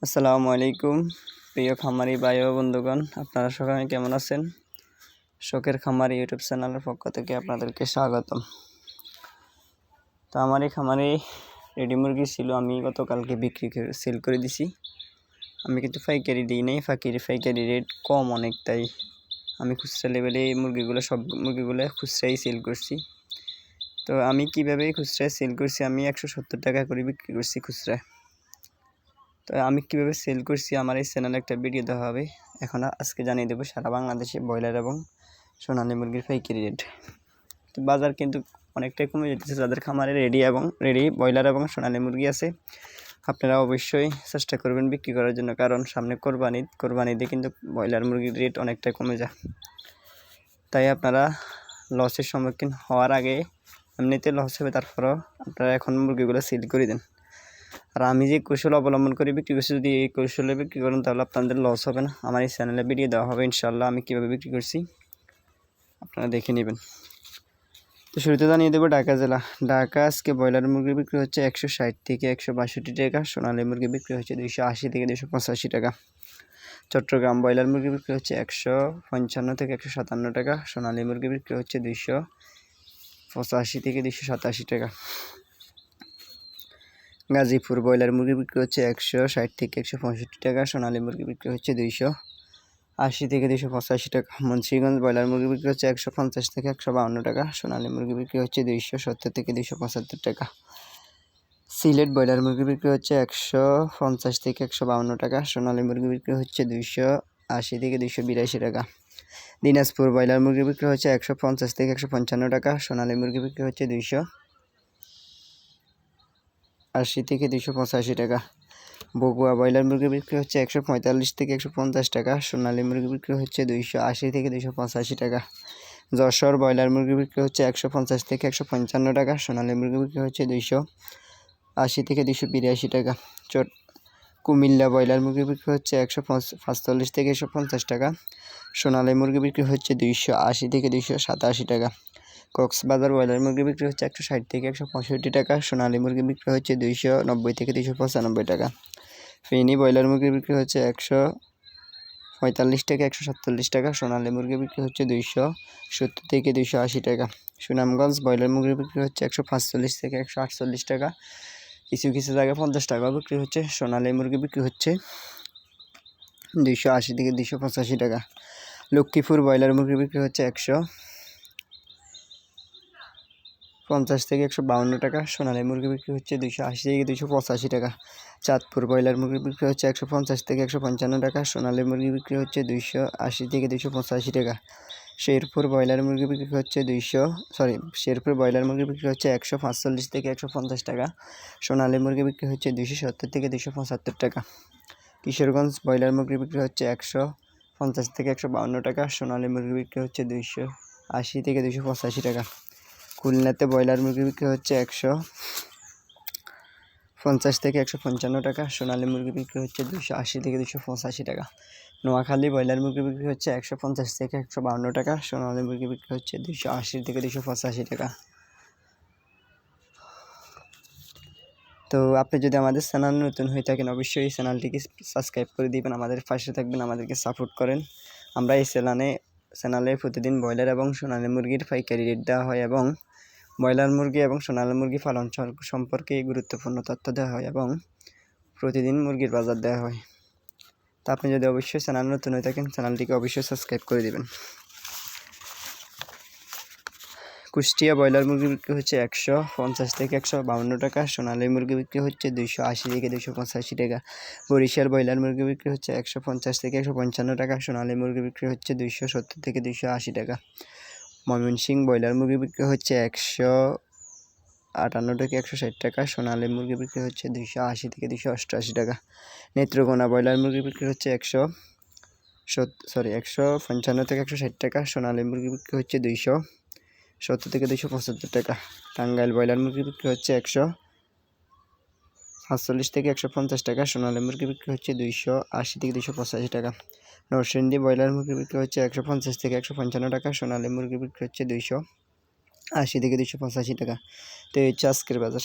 আসসালামু আলাইকুম প্রিয় খামারি ভাই ও বন্ধুগণ, আপনারা সবাই কেমন আছেন? শখের খামারি ইউটিউব চ্যানেলের পক্ষ থেকে আপনাদেরকে স্বাগতম। তো আমার এই খামারে রেডি মুরগি ছিল, আমি গতকালকে সেল করে দিছি। আমি কিন্তু পাইকারি দিই নাই, পাইকারি রেট কম অনেক, তাই আমি খুচরা লেভেলে সব মুরগিগুলো খুচরাই সেল করছি। তো আমি কিভাবে খুচরায় সেল করছি, আমি 170 টাকা করে বিক্রি করছি খুচরায়। তো আমি কীভাবে সেল করছি আমার এই চ্যানেলে একটা ভিডিও দেওয়া হবে। আজকে জানিয়ে দেবো সারা বাংলাদেশে ব্রয়লার এবং সোনালী মুরগির পাইকারি রেট। তো বাজার কিন্তু অনেকটাই কমে যেতেছে। যাদের খামারে রেডি ব্রয়লার এবং সোনালী মুরগি আছে, আপনারা অবশ্যই চেষ্টা করবেন বিক্রি করার জন্য, কারণ সামনে কোরবানিতে কিন্তু ব্রয়লার মুরগির রেট অনেকটাই কমে যায়। তাই আপনারা লসের সম্মুখীন হওয়ার আগে, এমনিতে লস হবে তারপরও আপনারা এখন মুরগিগুলো সেল করে দেন। আর আমি যে কৌশল অবলম্বন করে বিক্রি করছি, যদি এই কৌশলে বিক্রি করেন তাহলে আপনাদের লস হবে না। আমার এই চ্যানেলে ভিডিও দেওয়া হবে ইনশাল্লাহ, আমি কীভাবে বিক্রি করছি আপনারা দেখে নেবেন। তো শুরুতে জানিয়ে দেবো ঢাকা জেলা। ঢাকা আজকে ব্রয়লার মুরগি বিক্রি হচ্ছে 160 থেকে 162 টাকা, সোনালী মুরগি বিক্রি হচ্ছে 280 থেকে 285 টাকা। চট্টগ্রাম ব্রয়লার মুরগি বিক্রি হচ্ছে 155 থেকে 157 টাকা, সোনালী মুরগি বিক্রি হচ্ছে 285 থেকে 287 টাকা। গাজীপুর ব্রয়লার মুরগি বিক্রি হচ্ছে 160 থেকে 165 টাকা, সোনালী মুরগি বিক্রি হচ্ছে 280 থেকে 285 টাকা। মুন্সিগঞ্জ ব্রয়লার মুরগি বিক্রি হচ্ছে 150 থেকে 152 টাকা, সোনালী মুরগি বিক্রি হচ্ছে 270 থেকে 275 টাকা। সিলেট ব্রয়লার মুরগি বিক্রি হচ্ছে 150 থেকে 152 টাকা, সোনালী মুরগি বিক্রি হচ্ছে 280 থেকে 282 টাকা। দিনাজপুর ব্রয়লার মুরগি বিক্রি হচ্ছে 150 থেকে 155 টাকা, সোনালী মুরগি বিক্রি হচ্ছে 280 থেকে 285 টাকা। বগুড়া ব্রয়লার মুরগি বিক্রি হচ্ছে 145 থেকে 150 টাকা, সোনালী মুরগি বিক্রি হচ্ছে 280 থেকে 285 টাকা। যশোর ব্রয়লার মুরগি বিক্রি হচ্ছে 150 থেকে 155 টাকা, সোনালী মুরগি বিক্রি হচ্ছে 280 থেকে 282 টাকা। কুমিল্লা ব্রয়লার মুরগি বিক্রি হচ্ছে 145 থেকে 150 টাকা, সোনালী মুরগি বিক্রি হচ্ছে 280 থেকে 287 টাকা। কক্সবাজার ব্রয়লার মুরগি বিক্রি হচ্ছে 160 থেকে 165 টাকা, সোনালী মুরগি বিক্রি হচ্ছে 290 থেকে 295 টাকা। ফেনী ব্রয়লার মুরগি বিক্রি হচ্ছে 145 থেকে 147 টাকা, সোনালী মুরগি বিক্রি হচ্ছে 270 থেকে 280 টাকা। সুনামগঞ্জ ব্রয়লার মুরগি বিক্রি হচ্ছে 145 থেকে 148 টাকা, কিছু জায়গায় 50 টাকা বিক্রি হচ্ছে। সোনালী মুরগি বিক্রি হচ্ছে 280 থেকে 285 টাকা। লক্ষ্মীপুর ব্রয়লার মুরগি বিক্রি হচ্ছে 150 থেকে 152 টাকা, সোনালী মুরগি বিক্রি হচ্ছে 280 থেকে 285 টাকা। চাঁদপুর ব্রয়লার মুরগি বিক্রি হচ্ছে 150 থেকে 155 টাকা, সোনালী মুরগি বিক্রি হচ্ছে 280 থেকে 285 টাকা। শেরপুর ব্রয়লার মুরগি বিক্রি হচ্ছে শেরপুর ব্রয়লার মুরগি বিক্রি হচ্ছে 145 থেকে 150 টাকা, সোনালী মুরগি বিক্রি হচ্ছে 270 থেকে 275 টাকা। কিশোরগঞ্জ ব্রয়লার মুরগি বিক্রি হচ্ছে 150 থেকে 152 টাকা, সোনালী মুরগি বিক্রি হচ্ছে 280 থেকে 285 টাকা। খুলনাতে ব্রয়লার মুরগি বিক্রি হচ্ছে 150 থেকে 155 টাকা, সোনালী মুরগি বিক্রি হচ্ছে 280 থেকে 285 টাকা। নোয়াখালী ব্রয়লার মুরগি বিক্রি হচ্ছে 150 থেকে 152 টাকা, সোনালী মুরগি বিক্রি হচ্ছে 280 থেকে 285 টাকা। তো আপনি যদি আমাদের চ্যানেল নতুন হয়ে থাকেন, অবশ্যই এই চ্যানেলটিকে সাবস্ক্রাইব করে দিবেন, আমাদের পাশে থাকবেন, আমাদেরকে সাপোর্ট করেন। আমরা এই চ্যানেলে প্রতিদিন ব্রয়লার এবং সোনালী মুরগির পাইকারি রেট দেওয়া হয়, এবং ব্রয়লার মুরগি এবং সোনালী মুরগি পালন সম্পর্কে গুরুত্বপূর্ণ তথ্য দেওয়া হয়, এবং প্রতিদিন মুরগির বাজার দেওয়া হয়। তা আপনি যদি অবশ্যই চ্যানেল নতুন হয়ে থাকেন, চ্যানেলটিকে অবশ্যই সাবস্ক্রাইব করে দেবেন। কুষ্টিয়া ব্রয়লার মুরগি বিক্রি হচ্ছে 150 থেকে 152 টাকা, সোনালী মুরগি বিক্রি হচ্ছে 280 থেকে 285 টাকা। বরিশাল ব্রয়লার মুরগি বিক্রি হচ্ছে 150 থেকে 155 টাকা, সোনালী মুরগি বিক্রি হচ্ছে 270 থেকে 280 টাকা। ময়মনসিংহ ব্রয়লার মুরগি বিক্রি হচ্ছে 158 থেকে 160 টাকা, সোনালী মুরগি বিক্রি হচ্ছে 280 থেকে 288 টাকা। নেত্রকোনা ব্রয়লার মুরগি বিক্রি হচ্ছে 155 থেকে 160 টাকা, সোনালী মুরগি বিক্রি হচ্ছে 270 থেকে 275 টাকা। টাঙ্গাইল ব্রয়লার মুরগি বিক্রি হচ্ছে 145 থেকে 150 টাকা, সোনালী মুরগি বিক্রি হচ্ছে 280 থেকে 285 টাকা। নরসিংদী ব্রয়লার মুরগি বিক্রি হচ্ছে 150 থেকে 155 টাকা, সোনালী মুরগি বিক্রি হচ্ছে 280 থেকে 285 টাকা। তো এই হচ্ছে আজকের বাজার।